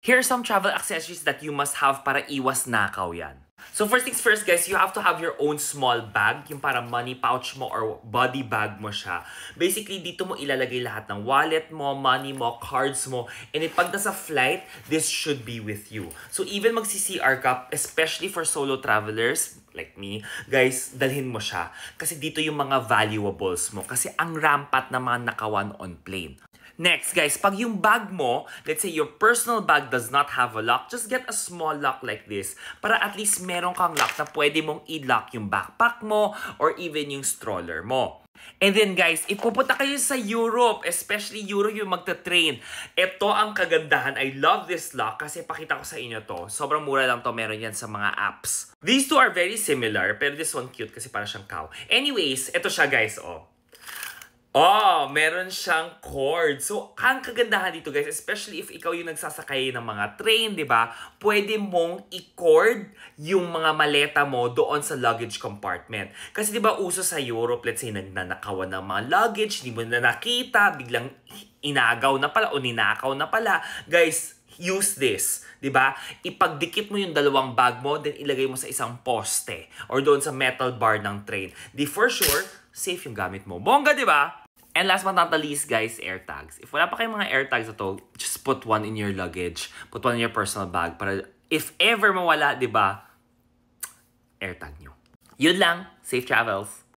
Here are some travel accessories that you must have para iwas nakaw yan. So first things first guys, you have to have your own small bag, yung para money pouch mo or body bag mo siya. Basically, dito mo ilalagay lahat ng wallet mo, money mo, cards mo, and pag nasa flight, this should be with you. So even magsi-CR ka, especially for solo travelers, like me, guys, dalhin mo siya. Kasi dito yung mga valuables mo. Kasi ang rampat na mga nakawan on plane. Next, guys, pag yung bag mo, let's say your personal bag does not have a lock, just get a small lock like this para at least meron kang lock na pwede mong i-lock yung backpack mo or even yung stroller mo. And then guys, ipupunta kayo sa Europe, especially Europe yung magta-train. Ito ang kagandahan. I love this lock kasi pakita ko sa inyo to. Sobrang mura lang to, meron yan sa mga apps. These two are very similar, pero this one cute kasi para siyang cow. Anyways, ito siya guys, oh. Oh, meron siyang cord. So, ang kagandahan dito guys, especially if ikaw yung nagsasakay ng mga train, di ba? Pwede mong i-cord yung mga maleta mo doon sa luggage compartment. Kasi di ba uso sa Europe, let's say, nagnanakawan ng mga luggage, di mo na nakita, biglang inagaw na pala o ninakaw na pala. Guys, use this. 'Di ba? Ipagdikit mo yung dalawang bag mo, then ilagay mo sa isang poste or doon sa metal bar ng train. Di for sure, safe yung gamit mo. Bongga, 'di ba? And last but not the least, guys, AirTags. If wala pa kayong mga AirTags na to, just put one in your luggage. Put one in your personal bag para if ever mawala, 'di ba? AirTag nyo. Yun lang. Safe travels.